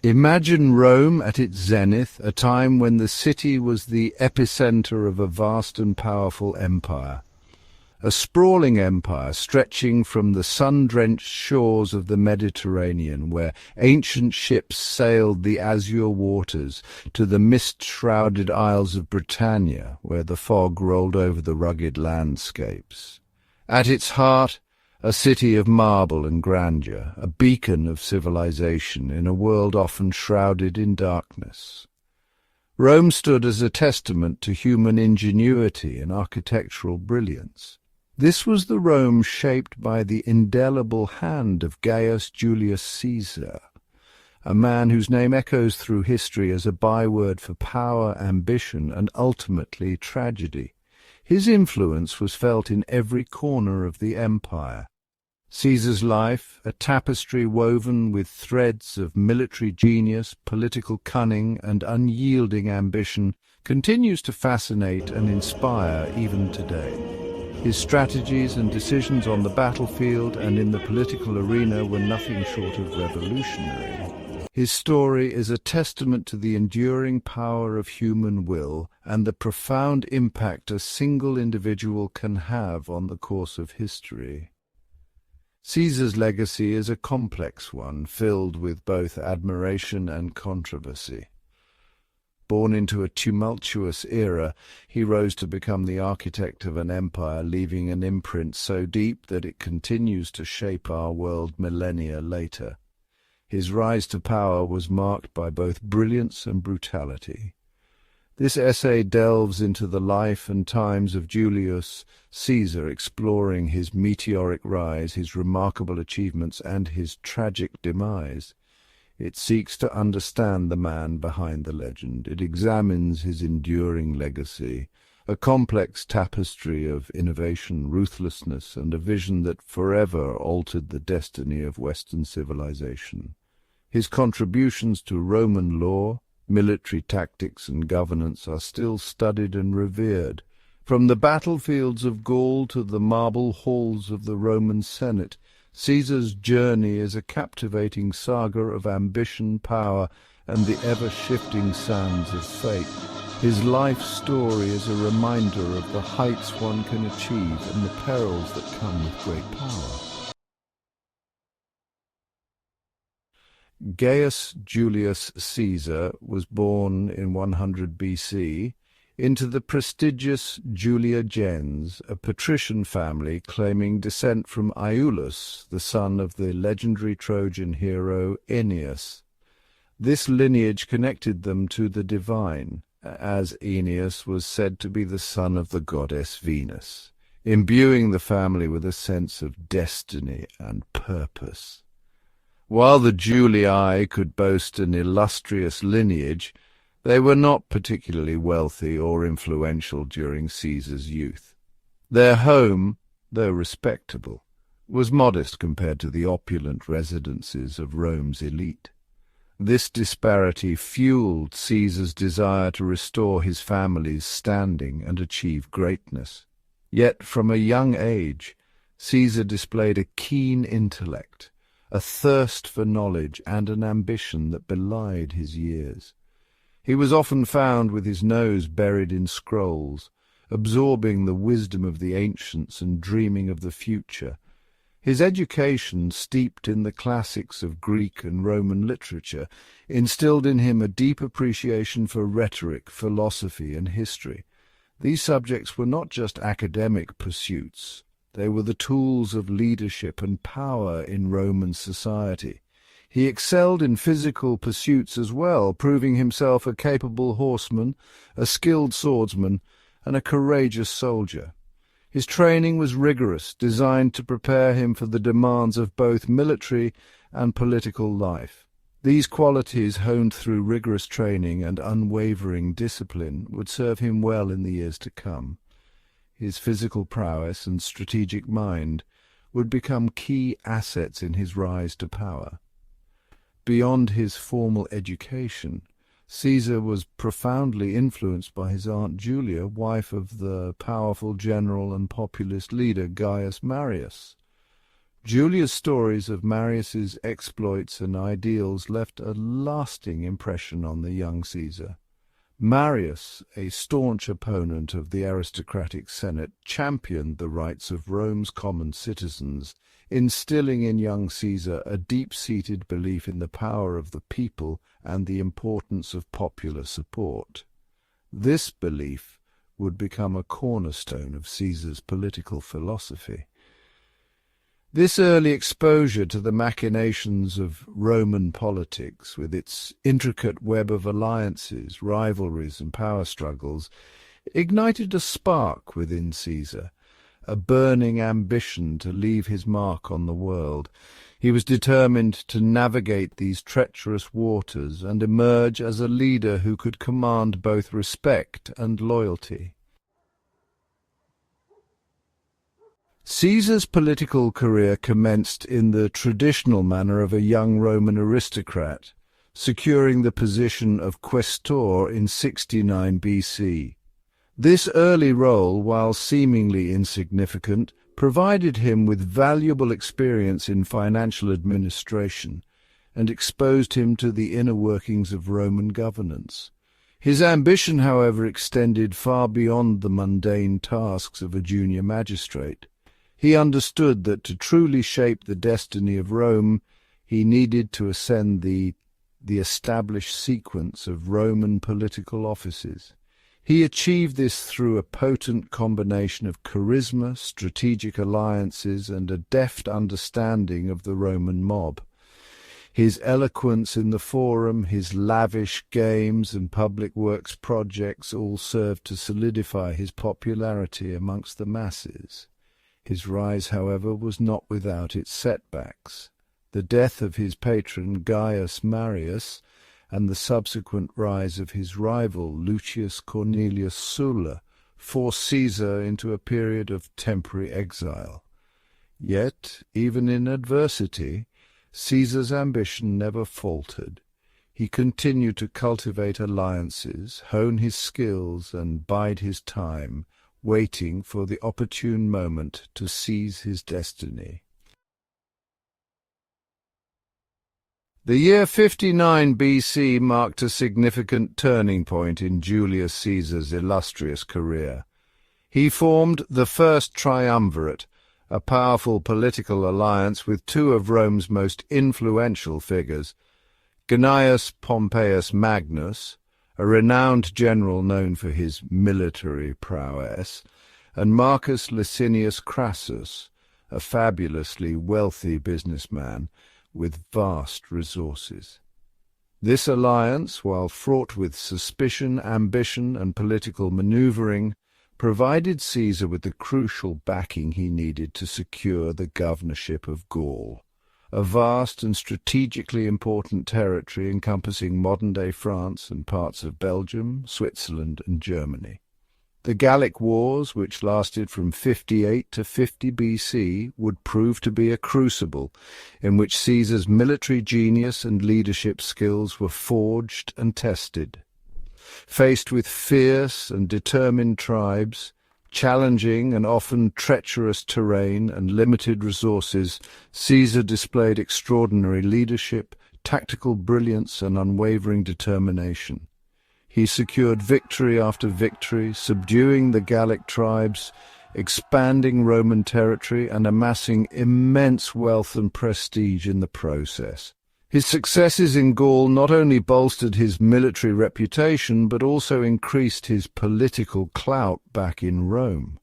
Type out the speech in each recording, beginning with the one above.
Imagine Rome at its zenith, a time when the city was the epicenter of a vast and powerful empire. A sprawling empire stretching from the sun-drenched shores of the Mediterranean, where ancient ships sailed the azure waters, to the mist-shrouded Isles of Britannia, where the fog rolled over the rugged landscapes. At its heart, a city of marble and grandeur, a beacon of civilization in a world often shrouded in darkness. Rome stood as a testament to human ingenuity and architectural brilliance. This was the Rome shaped by the indelible hand of Gaius Julius Caesar, a man whose name echoes through history as a byword for power, ambition, and ultimately tragedy. His influence was felt in every corner of the empire. Caesar's life, a tapestry woven with threads of military genius, political cunning, and unyielding ambition, continues to fascinate and inspire even today. His strategies and decisions on the battlefield and in the political arena were nothing short of revolutionary. His story is a testament to the enduring power of human will and the profound impact a single individual can have on the course of history. Caesar's legacy is a complex one, filled with both admiration and controversy. Born into a tumultuous era, he rose to become the architect of an empire, leaving an imprint so deep that it continues to shape our world millennia later. His rise to power was marked by both brilliance and brutality. This essay delves into the life and times of Julius Caesar, exploring his meteoric rise, his remarkable achievements, and his tragic demise. It seeks to understand the man behind the legend. It examines his enduring legacy, a complex tapestry of innovation, ruthlessness, and a vision that forever altered the destiny of Western civilization. His contributions to Roman law, military tactics, and governance are still studied and revered. From the battlefields of Gaul to the marble halls of the Roman Senate, Caesar's journey is a captivating saga of ambition, power, and the ever-shifting sands of fate. His life story is a reminder of the heights one can achieve and the perils that come with great power. Gaius Julius Caesar was born in 100 BC into the prestigious Julia gens, a patrician family claiming descent from Iulus, the son of the legendary Trojan hero Aeneas. This lineage connected them to the divine, as Aeneas was said to be the son of the goddess Venus, imbuing the family with a sense of destiny and purpose. While the Julii could boast an illustrious lineage, they were not particularly wealthy or influential during Caesar's youth. Their home, though respectable, was modest compared to the opulent residences of Rome's elite. This disparity fueled Caesar's desire to restore his family's standing and achieve greatness. Yet from a young age, Caesar displayed a keen intellect, a thirst for knowledge, and an ambition that belied his years. He was often found with his nose buried in scrolls, absorbing the wisdom of the ancients and dreaming of the future. His education, steeped in the classics of Greek and Roman literature, instilled in him a deep appreciation for rhetoric, philosophy, and history. These subjects were not just academic pursuits. They were the tools of leadership and power in Roman society. He excelled in physical pursuits as well, proving himself a capable horseman, a skilled swordsman, and a courageous soldier. His training was rigorous, designed to prepare him for the demands of both military and political life. These qualities, honed through rigorous training and unwavering discipline, would serve him well in the years to come. His physical prowess and strategic mind would become key assets in his rise to power. Beyond his formal education, Caesar was profoundly influenced by his Aunt Julia, wife of the powerful general and populist leader Gaius Marius. Julius' stories of Marius's exploits and ideals left a lasting impression on the young Caesar. Marius, a staunch opponent of the aristocratic Senate, championed the rights of Rome's common citizens, instilling in young Caesar a deep-seated belief in the power of the people and the importance of popular support. This belief would become a cornerstone of Caesar's political philosophy. This early exposure to the machinations of Roman politics, with its intricate web of alliances, rivalries, and power struggles, ignited a spark within Caesar, a burning ambition to leave his mark on the world. He was determined to navigate these treacherous waters and emerge as a leader who could command both respect and loyalty. Caesar's political career commenced in the traditional manner of a young Roman aristocrat, securing the position of quaestor in 69 BC. This early role, while seemingly insignificant, provided him with valuable experience in financial administration and exposed him to the inner workings of Roman governance. His ambition, however, extended far beyond the mundane tasks of a junior magistrate. He understood that to truly shape the destiny of Rome, he needed to ascend the established sequence of Roman political offices. He achieved this through a potent combination of charisma, strategic alliances, and a deft understanding of the Roman mob. His eloquence in the forum, his lavish games and public works projects all served to solidify his popularity amongst the masses. His rise, however, was not without its setbacks. The death of his patron Gaius Marius and the subsequent rise of his rival Lucius Cornelius Sulla forced Caesar into a period of temporary exile. Yet, even in adversity, Caesar's ambition never faltered. He continued to cultivate alliances, hone his skills, and bide his time, waiting for the opportune moment to seize his destiny. The year 59 BC marked a significant turning point in Julius Caesar's illustrious career. He formed the First Triumvirate, a powerful political alliance with two of Rome's most influential figures, Gnaeus Pompeius Magnus, a renowned general known for his military prowess, and Marcus Licinius Crassus, a fabulously wealthy businessman with vast resources. This alliance, while fraught with suspicion, ambition, and political maneuvering, provided Caesar with the crucial backing he needed to secure the governorship of Gaul, a vast and strategically important territory encompassing modern-day France and parts of Belgium, Switzerland, and Germany. The Gallic Wars, which lasted from 58 to 50 BC, would prove to be a crucible in which Caesar's military genius and leadership skills were forged and tested. Faced with fierce and determined tribes, challenging and often treacherous terrain, and limited resources, Caesar displayed extraordinary leadership, tactical brilliance, and unwavering determination. He secured victory after victory, subduing the Gallic tribes, expanding Roman territory, and amassing immense wealth and prestige in the process. His successes in Gaul not only bolstered his military reputation, but also increased his political clout back in Rome.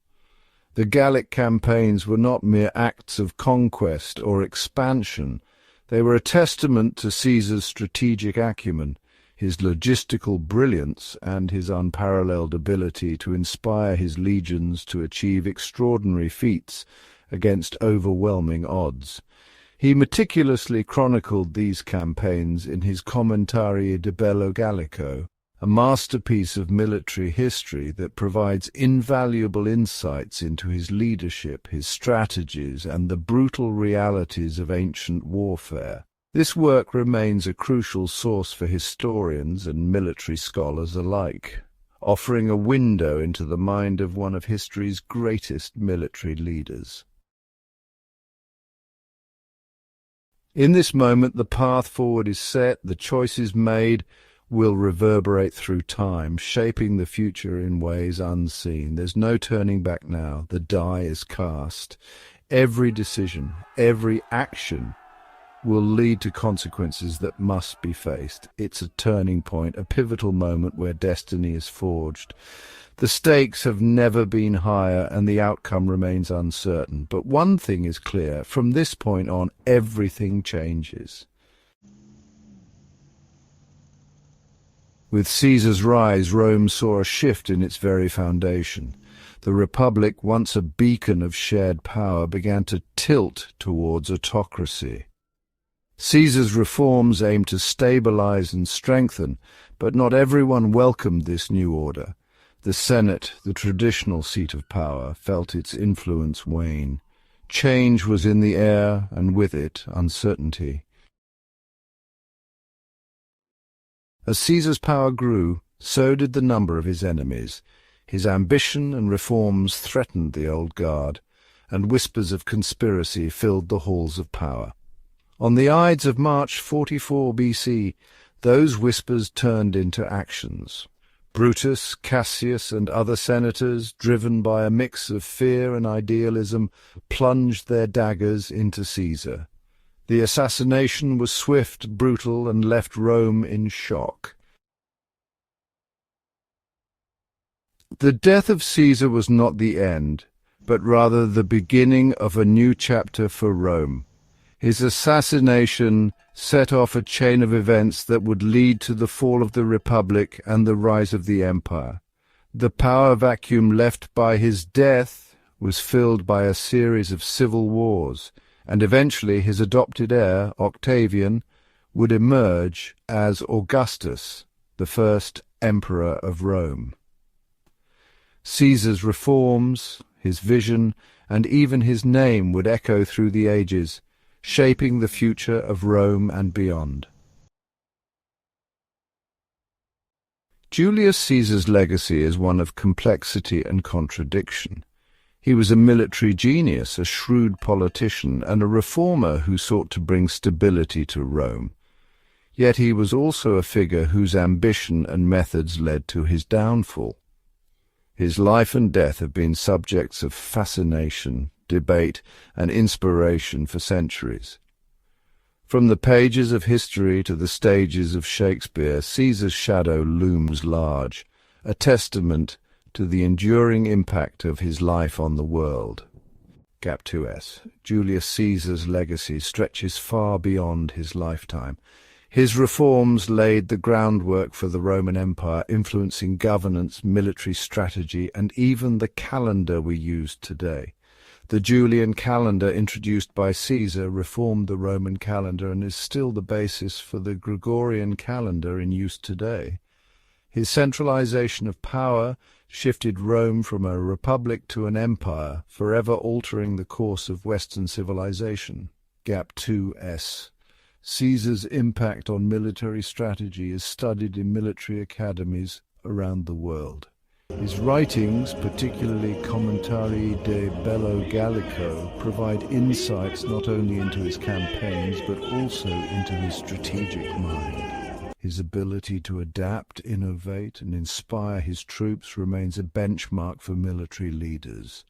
The Gallic campaigns were not mere acts of conquest or expansion. They were a testament to Caesar's strategic acumen, his logistical brilliance, and his unparalleled ability to inspire his legions to achieve extraordinary feats against overwhelming odds. He meticulously chronicled these campaigns in his Commentarii de Bello Gallico, a masterpiece of military history that provides invaluable insights into his leadership, his strategies, and the brutal realities of ancient warfare. This work remains a crucial source for historians and military scholars alike, offering a window into the mind of one of history's greatest military leaders. In this moment, the path forward is set, the choices made will reverberate through time, shaping the future in ways unseen. There's no turning back now. The die is cast. Every decision, every action will lead to consequences that must be faced. It's a turning point, a pivotal moment where destiny is forged. The stakes have never been higher and the outcome remains uncertain. But one thing is clear, from this point on, everything changes. With Caesar's rise, Rome saw a shift in its very foundation. The Republic, once a beacon of shared power, began to tilt towards autocracy. Caesar's reforms aimed to stabilize and strengthen, but not everyone welcomed this new order. The Senate, the traditional seat of power, felt its influence wane. Change was in the air, and with it, uncertainty. As Caesar's power grew, so did the number of his enemies. His ambition and reforms threatened the old guard, and whispers of conspiracy filled the halls of power. On the Ides of March 44 BC, those whispers turned into actions. Brutus, Cassius, and other senators, driven by a mix of fear and idealism, plunged their daggers into Caesar. The assassination was swift, brutal, and left Rome in shock. The death of Caesar was not the end, but rather the beginning of a new chapter for Rome. His assassination set off a chain of events that would lead to the fall of the Republic and the rise of the Empire. The power vacuum left by his death was filled by a series of civil wars, and eventually his adopted heir, Octavian, would emerge as Augustus, the first emperor of Rome. Caesar's reforms, his vision, and even his name would echo through the ages, shaping the future of Rome and beyond. Julius Caesar's legacy is one of complexity and contradiction. He was a military genius, a shrewd politician, and a reformer who sought to bring stability to Rome. Yet he was also a figure whose ambition and methods led to his downfall. His life and death have been subjects of fascination, debate, and inspiration for centuries. From the pages of history to the stages of Shakespeare, Caesar's shadow looms large, a testament to the enduring impact of his life on the world. Gap 2S. Julius Caesar's legacy stretches far beyond his lifetime. His reforms laid the groundwork for the Roman Empire, influencing governance, military strategy, and even the calendar we use today. The Julian calendar, introduced by Caesar, reformed the Roman calendar and is still the basis for the Gregorian calendar in use today. His centralization of power shifted Rome from a republic to an empire, forever altering the course of Western civilization. Gap 2S. Caesar's impact on military strategy is studied in military academies around the world. His writings, particularly Commentarii de Bello Gallico, provide insights not only into his campaigns but also into his strategic mind. His ability to adapt, innovate, and inspire his troops remains a benchmark for military leaders.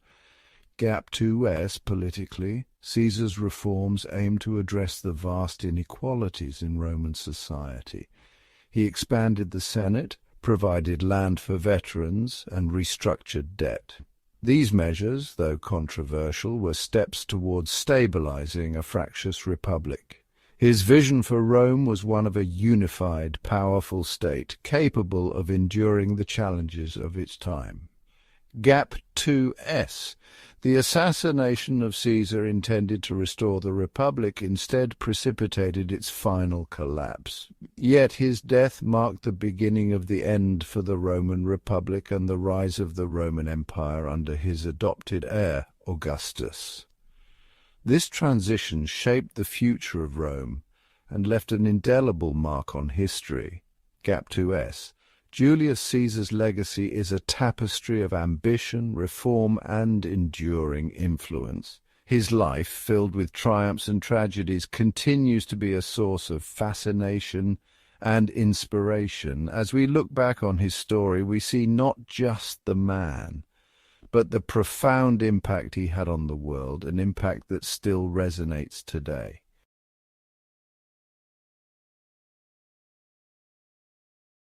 Gap 2S. Politically, Caesar's reforms aim to address the vast inequalities in Roman society. He expanded the Senate, provided land for veterans, and restructured debt. These measures, though controversial, were steps towards stabilizing a fractious republic. His vision for Rome was one of a unified, powerful state, capable of enduring the challenges of its time. Gap 2S. The assassination of Caesar, intended to restore the Republic, instead precipitated its final collapse. Yet his death marked the beginning of the end for the Roman Republic and the rise of the Roman Empire under his adopted heir, Augustus. This transition shaped the future of Rome and left an indelible mark on history. Gap 2S. Julius Caesar's legacy is a tapestry of ambition, reform, and enduring influence. His life, filled with triumphs and tragedies, continues to be a source of fascination and inspiration. As we look back on his story, we see not just the man, but the profound impact he had on the world, an impact that still resonates today.